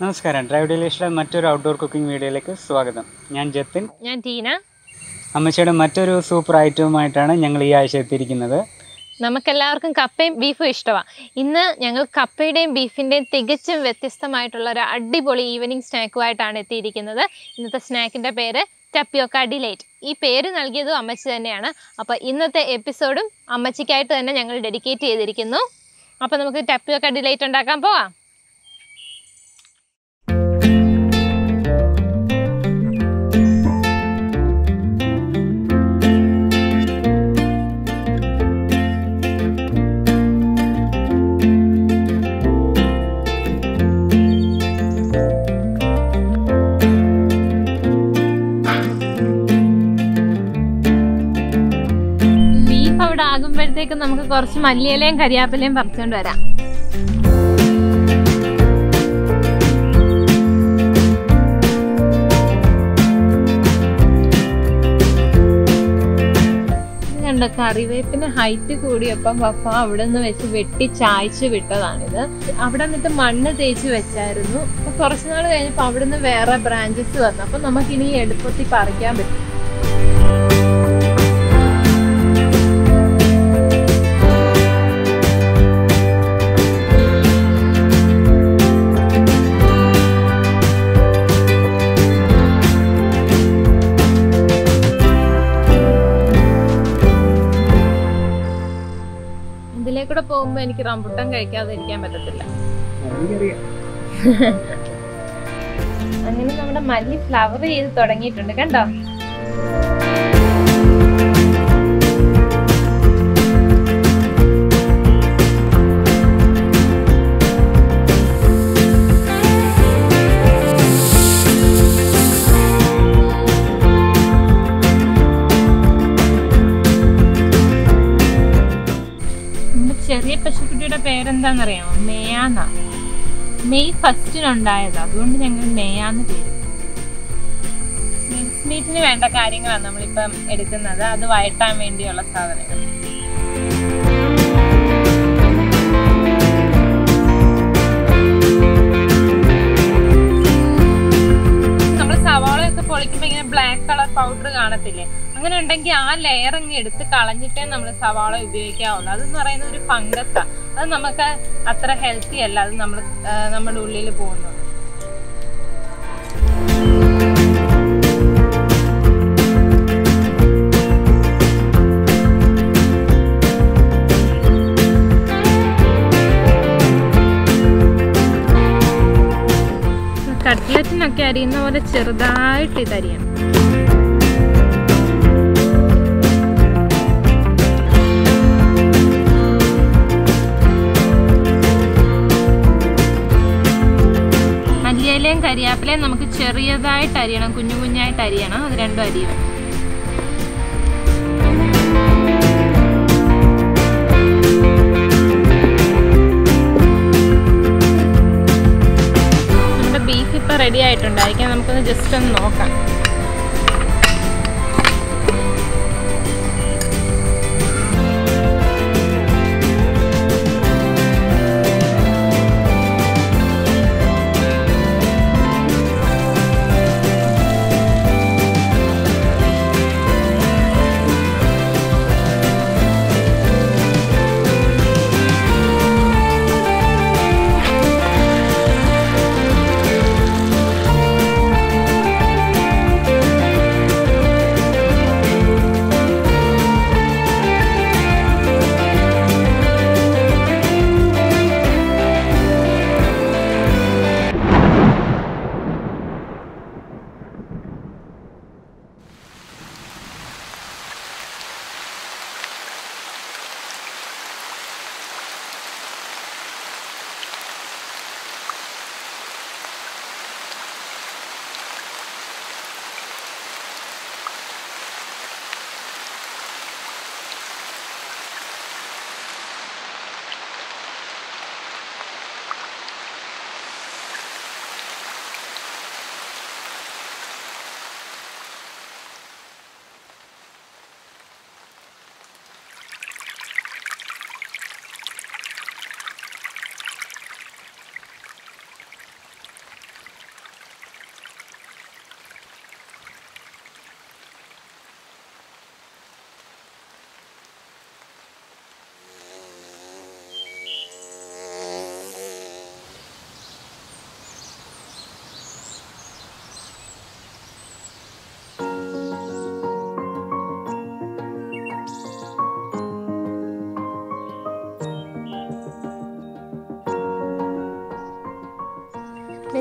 നമസ്കാരം. ട്രയോut ഡിലൈറ്റ്സിലെ മറ്റൊരു outdoor cooking വീഡിയോയിലേക്ക് സ്വാഗതം. ഞാൻ ജത്തിൻ. ഞാൻ ടീന. അമ്മച്ചിയുടെ മറ്റൊരു സൂപ്പർ ഐറ്റവുമായിട്ടാണ് ഞങ്ങൾ ഈ ആഴ്ച എത്തിയിരിക്കുന്നത്. നമുക്കെല്ലാവർക്കും കപ്പയും ബീഫും ഇഷ്ടമാണ്. ഇന്ന് ഞങ്ങൾ കപ്പയുടെയും ബീഫിൻ്റെയും തികച്ചും വ്യത്യസ്തമായിട്ടുള്ള ഒരു അടിപൊളി ഈവനിങ് സ്നാക്കുമായിട്ടാണ് എത്തിയിരിക്കുന്നത്. ഇന്നത്തെ സ്നാക്കിൻ്റെ പേര് ടപ്പിയോക്ക ഡിലൈറ്റ്. ഈ പേര് നൽകിയതും അമ്മച്ചി തന്നെയാണ്. അപ്പോൾ ഇന്നത്തെ എപ്പിസോഡും അമ്മച്ചിക്കായിട്ട് തന്നെ ഞങ്ങൾ ഡെഡിക്കേറ്റ് ചെയ്തിരിക്കുന്നു. അപ്പോൾ നമുക്ക് ടപ്പിയോക്ക ഡിലൈറ്റ് ഉണ്ടാക്കാൻ പോവാം. ആകുമ്പോഴത്തേക്കും നമുക്ക് കുറച്ച് മല്ലിയിലയും കരിയാപ്പിലയും പറിച്ചുകൊണ്ട് വരാം. കണ്ടോ, കറിവേപ്പിന് ഹൈറ്റ് കൂടിയപ്പം പപ്പ അവിടെ നിന്ന് വെച്ച് വെട്ടി ചായച്ച് വിട്ടതാണിത്. അവിടെ നിന്നിട്ട് മണ്ണ് തേച്ച് വെച്ചായിരുന്നു. അപ്പൊ കുറച്ചുനാൾ കഴിഞ്ഞപ്പോ അവിടെ നിന്ന് വേറെ ബ്രാഞ്ചസ് വന്നു. അപ്പൊ നമുക്കിനി എളുപ്പത്തിൽ പറിക്കാൻ പറ്റും. ഇതിലേക്കൂടെ പോകുമ്പോ എനിക്ക് റംബുട്ടാൻ കഴിക്കാതെ ഇരിക്കാൻ പറ്റത്തില്ല. അങ്ങനെ നമ്മുടെ മല്ലി ഫ്ലവർ ചെയ്ത് തുടങ്ങിയിട്ടുണ്ട്, കണ്ടോ? ചെറിയ പശുക്കുട്ടിയുടെ പേരെന്താണെന്നറിയാമോ? മേയാന്ന. മെയ് 1 അതുകൊണ്ട് ഞങ്ങൾ മേയാന്ന് പേര്. മിൻസ് മീറ്റിന് വേണ്ട കാര്യങ്ങളാണ് നമ്മളിപ്പം എടുക്കുന്നത്. അത് വഴറ്റാൻ വേണ്ടിയുള്ള സാധനങ്ങൾ. നമ്മൾ സവാളയൊക്കെ പൊളിക്കുമ്പോൾ ഇങ്ങനെ ബ്ലാക്ക് കളർ പൗഡർ കാണത്തില്ലേ? അങ്ങനെ ഉണ്ടെങ്കിൽ ആ ലെയർ അങ്ങ് എടുത്ത് കളഞ്ഞിട്ടേ നമ്മൾ സവാള ഉപയോഗിക്കാവുള്ളൂ. അതെന്ന് പറയുന്നത് ഒരു ഫംഗസാണ്. അത് നമുക്ക് അത്ര ഹെൽത്തി അല്ല. അത് നമ്മുടെ ഉള്ളിൽ പോകുന്നത്. കട്ട്ലറ്റിനൊക്കെ അരിയുന്ന പോലെ ചെറുതായിട്ട് ഇതരിയണം. മല്ലിയിലയും കരിയാപ്പിലയും നമുക്ക് ചെറിയതായിട്ട് അരിയണം, കുഞ്ഞു കുഞ്ഞായിട്ട് അരിയണം. അത് രണ്ടും അരിയണം. നമ്മുടെ ബീഫ് ഇപ്പം റെഡി ആയിട്ടുണ്ടായിരിക്കാം. നമുക്കൊന്ന് ജസ്റ്റ് ഒന്ന് നോക്കാം.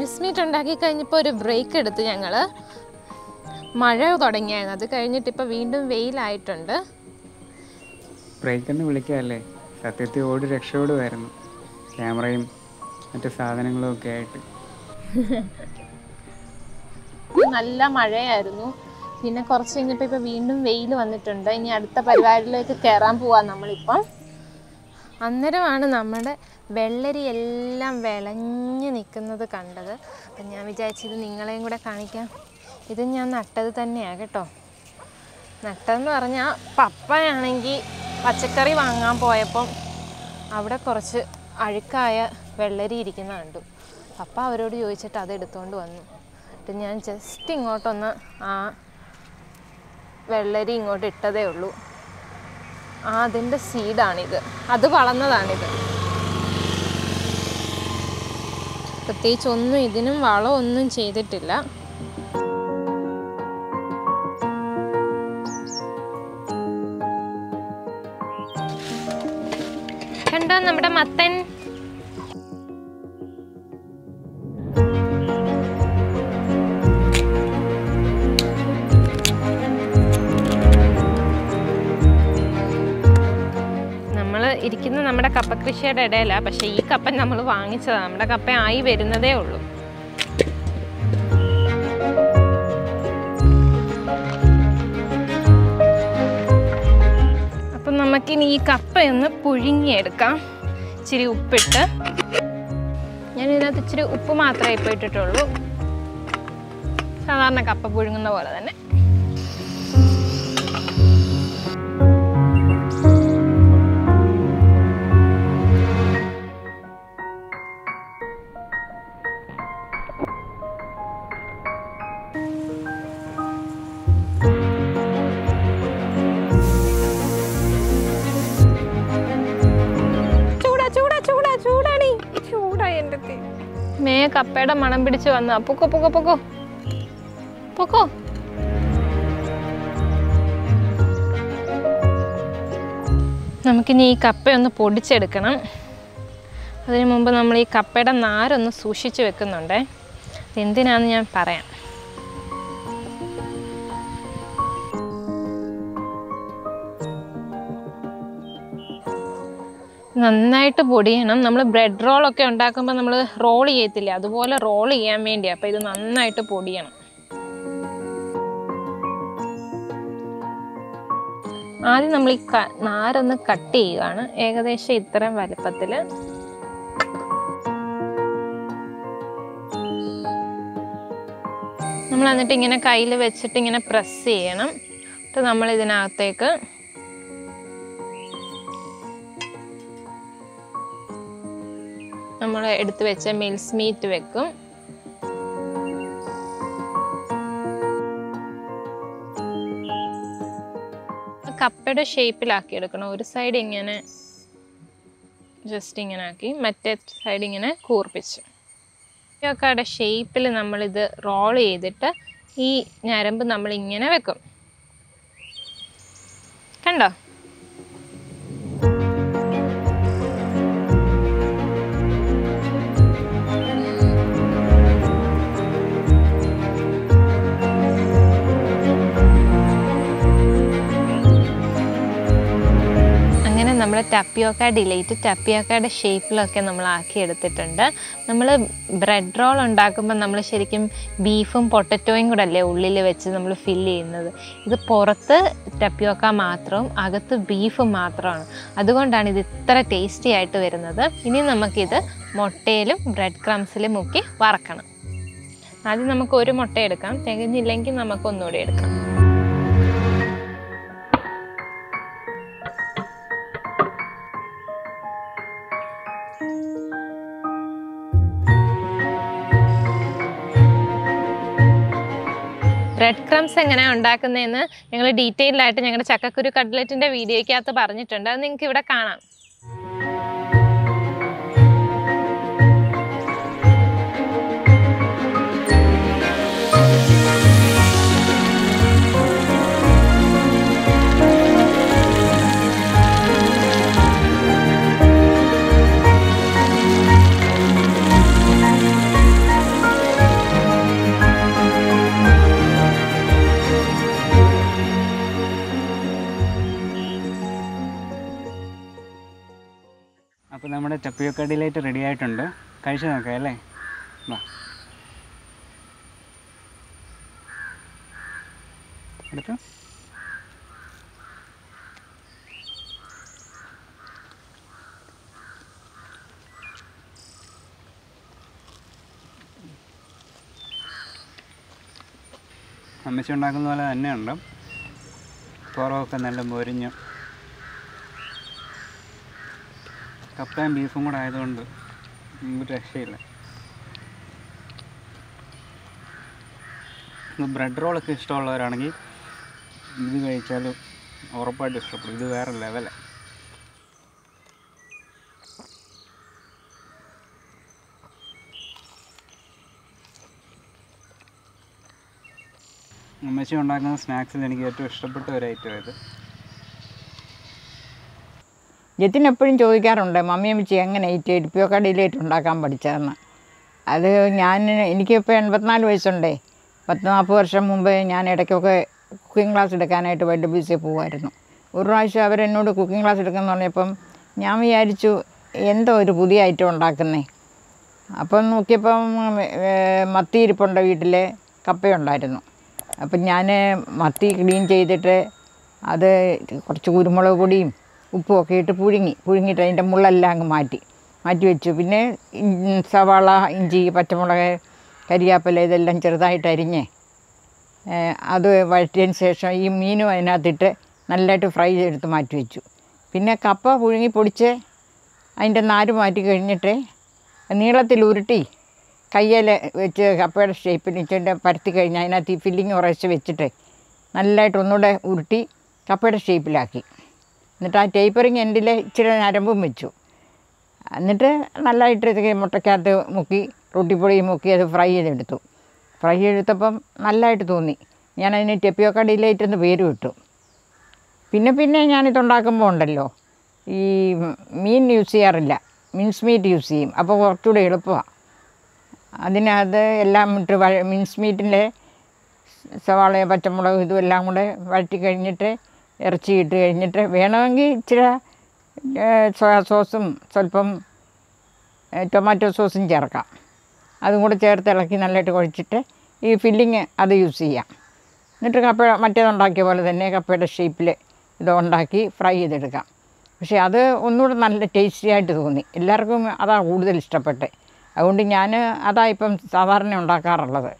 മിൽസ് മീറ്റ് ഉണ്ടാക്കി കഴിഞ്ഞപ്പോൾ ഒരു ബ്രേക്ക് എടുത്ത് ഞങ്ങൾ. മഴ തുടങ്ങിയായിരുന്നു, അത് കഴിഞ്ഞിട്ട് ഇപ്പോൾ വീണ്ടും വെയിലായിട്ടുണ്ട്. ബ്രേക്ക് എന്ന് വിളിക്കാമല്ലേ, സത്യത്തിൽ ഓടി രക്ഷപ്പെടുമായിരുന്നു, ക്യാമറയും മറ്റു സാധനങ്ങളും ഒക്കെ ആയിട്ട്. നല്ല മഴയായിരുന്നു. പിന്നെ കുറച്ച് കഴിഞ്ഞപ്പോൾ ഇപ്പോൾ വീണ്ടും വെയിൽ വന്നിട്ടുണ്ട്. ഇനി അടുത്ത പരിപാടിയിലേക്ക് കയറാൻ പോവാം നമ്മളിപ്പം. അന്നേരമാണ് നമ്മുടെ വെള്ളരി എല്ലാം വിളഞ്ഞ് നിൽക്കുന്നത് കണ്ടത്. അപ്പം ഞാൻ വിചാരിച്ചത് നിങ്ങളെയും കൂടെ കാണിക്കാം. ഇത് ഞാൻ നട്ടത് തന്നെയാണ് കേട്ടോ. നട്ടതെന്ന് പറഞ്ഞാൽ പപ്പയാണെങ്കിൽ പച്ചക്കറി വാങ്ങാൻ പോയപ്പം അവിടെ കുറച്ച് അഴുക്കായ വെള്ളരി ഇരിക്കുന്ന കണ്ടു. പപ്പ അവരോട് ചോദിച്ചിട്ട് അത് എടുത്തുകൊണ്ട് വന്നു. എന്നിട്ട് ഞാൻ ജസ്റ്റ് ഇങ്ങോട്ടൊന്ന് ആ വെള്ളരി ഇങ്ങോട്ട് ഇട്ടതേ ഉള്ളൂ. അതിൻ്റെ സീഡാണിത്, അത് വളർന്നതാണിത്. പ്രത്യേകിച്ചൊന്നും ഇതിനും വളമൊന്നും ചെയ്തിട്ടില്ല. കണ്ടോ നമ്മുടെ മത്തൻ. ഇരിക്കുന്ന നമ്മുടെ കപ്പ കൃഷിയുടെ ഇടയിലാണ്. പക്ഷേ ഈ കപ്പ നമ്മൾ വാങ്ങിച്ചതാണ്. നമ്മുടെ കപ്പ ആയി വരുന്നതേ ഉള്ളൂ. അപ്പം നമുക്കിനി ഈ കപ്പയൊന്ന് പുഴുങ്ങിയെടുക്കാം. ഇച്ചിരി ഉപ്പിട്ട്. ഞാൻ ഇതിനകത്ത് ഇച്ചിരി ഉപ്പ് മാത്രമേ ഇപ്പോൾ ഇട്ടിട്ടുള്ളൂ, സാധാരണ കപ്പ പുഴുങ്ങുന്ന പോലെ തന്നെ. മേ കപ്പയുടെ മണം പിടിച്ച് വന്ന പൊക്കോ പൊക്കോ പൊക്കോ പൊക്കോ. നമുക്കിനി ഈ കപ്പയൊന്ന് പൊടിച്ചെടുക്കണം. അതിനു മുമ്പ് നമ്മൾ ഈ കപ്പയുടെ നാരൊന്ന് സൂക്ഷിച്ച് വെക്കുന്നുണ്ടേ. എന്തിനാണെന്ന് ഞാൻ പറയാം. നന്നായിട്ട് പൊടിയണം. നമ്മൾ ബ്രെഡ് റോളൊക്കെ ഉണ്ടാക്കുമ്പോൾ നമ്മൾ റോൾ ചെയ്യത്തില്ല, അതുപോലെ റോൾ ചെയ്യാൻ വേണ്ടിയാണ്. അപ്പോൾ ഇത് നന്നായിട്ട് പൊടിയണം. ആദ്യം നമ്മൾ ഈ നാരൊന്ന് കട്ട് ചെയ്യുകയാണ്, ഏകദേശം ഇത്രയും വലുപ്പത്തിൽ. നമ്മൾ എന്നിട്ട് ഇങ്ങനെ കയ്യിൽ വെച്ചിട്ട് ഇങ്ങനെ പ്രസ് ചെയ്യണം. എന്നിട്ട് നമ്മൾ ഇതിനകത്തേക്ക് നമ്മൾ എടുത്ത് വെച്ച മിൽസ് മീറ്റ് വെക്കും. കപ്പയുടെ ഷേപ്പിലാക്കി എടുക്കണം. ഒരു സൈഡ് ഇങ്ങനെ ജസ്റ്റ് ഇങ്ങനെ ആക്കി, മറ്റേ സൈഡ് ഇങ്ങനെ കൂർപ്പിച്ച്. ടപ്പിയോക്കയുടെ ഷേപ്പിൽ നമ്മളിത് റോൾ ചെയ്തിട്ട് ഈ ഞരമ്പ് നമ്മളിങ്ങനെ വെക്കും. കണ്ടോ? നമ്മൾ ടപ്പിയോക്ക ഡിലൈറ്റ് ടപ്പിയോക്കയുടെ ഷേപ്പിലൊക്കെ നമ്മൾ ആക്കി എടുത്തിട്ടുണ്ട്. നമ്മൾ ബ്രെഡ് റോൾ ഉണ്ടാക്കുമ്പോൾ നമ്മൾ ശരിക്കും ബീഫും പൊട്ടറ്റോയും കൂടെ അല്ലേ ഉള്ളിൽ വെച്ച് നമ്മൾ ഫില്ല് ചെയ്യുന്നത്. ഇത് പുറത്ത് ടപ്പിയോക്ക മാത്രവും അകത്ത് ബീഫും മാത്രമാണ്. അതുകൊണ്ടാണ് ഇത് ഇത്ര ടേസ്റ്റി ആയിട്ട് വരുന്നത്. ഇനി നമുക്കിത് മുട്ടയിലും ബ്രെഡ് ക്രംസിലും മുക്കി വറക്കണം. ആദ്യം നമുക്ക് ഒരു മുട്ട എടുക്കാം, തികഞ്ഞില്ലെങ്കിൽ നമുക്ക് ഒന്നുകൂടി എടുക്കാം. ബ്രെഡ് ക്രംസ് എങ്ങനെയാണ് ഉണ്ടാക്കുന്നതെന്ന് ഞങ്ങൾ ഡീറ്റെയിൽഡ് ആയിട്ട് ഞങ്ങളുടെ ചക്കക്കുരു കട്ട്ലറ്റിൻ്റെ വീഡിയോയ്ക്കകത്ത് പറഞ്ഞിട്ടുണ്ട്. അത് നിങ്ങൾക്ക് ഇവിടെ കാണാം. നമ്മുടെ ടപ്പിയോക്ക ഡിലൈറ്റ് റെഡി ആയിട്ടുണ്ട്. കഴിച്ചു നോക്കാം അല്ലേ? വാ എടുത്തു. അമ്മച്ചി ഉണ്ടാക്കുന്ന പോലെ തന്നെയുണ്ട്. പുറമൊക്കെ നല്ല മൊരിഞ്ഞ് കപ്പയും ബീഫും കൂടെ ആയതുകൊണ്ട് ഒരു രക്ഷയില്ല. ബ്രെഡ് റോളൊക്കെ ഇഷ്ടമുള്ളവരാണെങ്കിൽ ഇത് കഴിച്ചാൽ ഉറപ്പായിട്ട് ഇഷ്ടപ്പെടും. ഇത് വേറെ ലെവലാണ്. അമ്മച്ചി ഉണ്ടാക്കുന്ന സ്നാക്സിൽ എനിക്ക് ഏറ്റവും ഇഷ്ടപ്പെട്ട ഒരു ഐറ്റം ഇത്. ജത്തിൻ എപ്പോഴും ചോദിക്കാറുണ്ട്, മമ്മി അമ്മച്ചി എങ്ങനെ ഈ ടപ്പിയോക്ക ഡിലൈറ്റ് ഉണ്ടാക്കാൻ പഠിച്ചതെന്ന്. അത് എനിക്കിപ്പോൾ 84 വയസ്സുണ്ടേ. 40 വർഷം മുമ്പ് ഞാൻ ഇടയ്ക്കൊക്കെ കുക്കിംഗ് ക്ലാസ് എടുക്കാനായിട്ട് YWCA പോകുമായിരുന്നു. ഒരു പ്രാവശ്യം അവരെന്നോട് കുക്കിംഗ് ക്ലാസ് എടുക്കുമെന്ന് പറഞ്ഞപ്പം ഞാൻ വിചാരിച്ചു എന്തോ ഒരു പുതിയ ഐറ്റം ഉണ്ടാക്കുന്നേ. അപ്പം നോക്കിയപ്പം മത്തി ഇരിപ്പുണ്ട്, വീട്ടിൽ കപ്പയുണ്ടായിരുന്നു. അപ്പം ഞാൻ മത്തി ക്ലീൻ ചെയ്തിട്ട് അത് കുറച്ച് കുരുമുളക് പൊടിയും ഉപ്പും ഒക്കെ ഇട്ട് പുഴുങ്ങിയിട്ട് അതിൻ്റെ മുള്ളെല്ലാം അങ്ങ് മാറ്റി വെച്ചു. പിന്നെ സവാള, ഇഞ്ചി, പച്ചമുളക്, കരിയാപ്പില ഇതെല്ലാം ചെറുതായിട്ട് അരിഞ്ഞ് അത് വഴറ്റിയതിന് ശേഷം ഈ മീനും അതിനകത്തിട്ട് നല്ലതായിട്ട് ഫ്രൈ ചെയ്തെടുത്ത് മാറ്റി വെച്ചു. പിന്നെ കപ്പ പുഴുങ്ങി പൊടിച്ച് അതിൻ്റെ നാര് മാറ്റി കഴിഞ്ഞിട്ട് നീളത്തിൽ ഉരുട്ടി കയ്യിൽ വെച്ച് കപ്പയുടെ ഷേപ്പിൽ വെച്ചിട്ട് പരത്തി കഴിഞ്ഞാൽ അതിനകത്ത് ഈ ഫില്ലിങ് കുറച്ച് വെച്ചിട്ട് നല്ലതായിട്ട് ഒന്നുകൂടെ ഉരുട്ടി കപ്പയുടെ ഷേപ്പിലാക്കി. എന്നിട്ട് ആ ടേപ്പറിങ് എൻഡിൽ ഇച്ചിരി ഞരമ്പും വെച്ചു. എന്നിട്ട് നല്ലതായിട്ട് മുട്ടയ്ക്കകത്ത് മുക്കി റൊട്ടിപ്പൊടി മുക്കി അത് ഫ്രൈ ചെയ്തെടുത്തപ്പം നല്ലതായിട്ട് തോന്നി. ഞാനതിന് ടപ്പിയോക്ക ഡിലൈറ്റ് എന്ന് പേര് ഇട്ടു. പിന്നെ ഞാനിതുണ്ടാക്കുമ്പോൾ ഉണ്ടല്ലോ ഈ മീൻ യൂസ് ചെയ്യാറില്ല, മിൻസ് മീറ്റ് യൂസ് ചെയ്യും. അപ്പോൾ കുറച്ചുകൂടെ എളുപ്പമാണ്. അതിനകത്ത് എല്ലാം ഇട്ട് മിൻസ് മീറ്റിൻ്റെ സവാളയും പച്ചമുളകും ഇതും എല്ലാം കൂടെ വഴറ്റി കഴിഞ്ഞിട്ട് ഇറച്ചി ഇട്ട് കഴിഞ്ഞിട്ട് വേണമെങ്കിൽ ഇച്ചിരി സോയാ സോസും സ്വല്പം ടൊമാറ്റോ സോസും ചേർക്കാം. അതും കൂടെ ചേർത്ത് ഇളക്കി നല്ലതായിട്ട് കുഴച്ചിട്ട് ഈ ഫില്ലിങ് അത് യൂസ് ചെയ്യാം. എന്നിട്ട് കപ്പ മറ്റേതുണ്ടാക്കിയ പോലെ തന്നെ കപ്പയുടെ ഷേപ്പിൽ ഇത് ഉണ്ടാക്കി ഫ്രൈ ചെയ്തെടുക്കാം. പക്ഷേ അത് ഒന്നുകൂടെ നല്ല ടേസ്റ്റി ആയിട്ട് തോന്നി. എല്ലാവർക്കും അതാണ് കൂടുതൽ ഇഷ്ടപ്പെട്ടത്. അതുകൊണ്ട് ഞാൻ അതാണ് ഇപ്പം സാധാരണ ഉണ്ടാക്കാറുള്ളത്.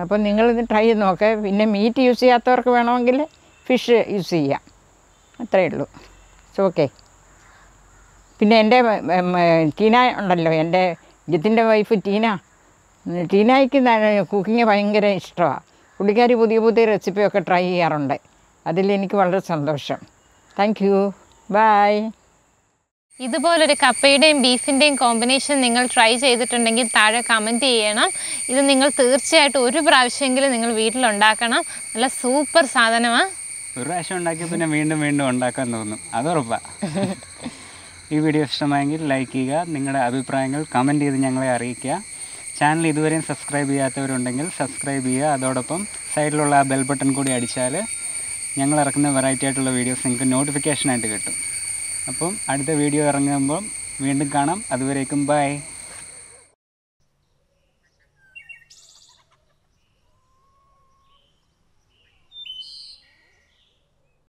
അപ്പം നിങ്ങളിത് ട്രൈ ചെയ്ത് നോക്ക്. പിന്നെ മീറ്റ് യൂസ് ചെയ്യാത്തവർക്ക് വേണമെങ്കിൽ ഫിഷ് യൂസ് ചെയ്യാം. അത്രയേ ഉള്ളൂ. It's okay. പിന്നെ എൻ്റെ ടീന ഉണ്ടല്ലോ, എൻ്റെ ജിത്തിൻ്റെ വൈഫ് ടീനയ്ക്ക് കുക്കിങ് ഭയങ്കര ഇഷ്ടമാണ്. പുള്ളിക്കാരി പുതിയ റെസിപ്പിയൊക്കെ ട്രൈ ചെയ്യാറുണ്ട്. അതിലെനിക്ക് വളരെ സന്തോഷം. Thank you. ബൈ. ഇതുപോലൊരു കപ്പയുടെയും ബീഫിൻ്റെയും കോമ്പിനേഷൻ നിങ്ങൾ ട്രൈ ചെയ്തിട്ടുണ്ടെങ്കിൽ താഴെ കമൻറ്റ് ചെയ്യണം. ഇത് നിങ്ങൾ തീർച്ചയായിട്ടും ഒരു പ്രാവശ്യമെങ്കിലും നിങ്ങൾ വീട്ടിലുണ്ടാക്കണം. നല്ല സൂപ്പർ സാധനമാണ്. ഒരു പ്രാവശ്യം ഉണ്ടാക്കിയ പിന്നെ വീണ്ടും ഉണ്ടാക്കാൻ തോന്നും, അത് ഉറപ്പാണ്. ഈ വീഡിയോ ഇഷ്ടമായെങ്കിൽ ലൈക്ക് ചെയ്യുക. നിങ്ങളുടെ അഭിപ്രായങ്ങൾ കമൻറ്റ് ചെയ്ത് ഞങ്ങളെ അറിയിക്കുക. ചാനൽ ഇതുവരെയും സബ്സ്ക്രൈബ് ചെയ്യാത്തവരുണ്ടെങ്കിൽ സബ്സ്ക്രൈബ് ചെയ്യുക. അതോടൊപ്പം സൈഡിലുള്ള ആ ബെൽ ബട്ടൺ കൂടി അടിച്ചാൽ ഞങ്ങൾ ഇറക്കുന്ന വെറൈറ്റി ആയിട്ടുള്ള വീഡിയോസ് നിങ്ങൾക്ക് നോട്ടിഫിക്കേഷനായിട്ട് കിട്ടും. അപ്പം അടുത്ത വീഡിയോ ഇറങ്ങുമ്പം വീണ്ടും കാണാം. അതുവരേക്കും ബൈ.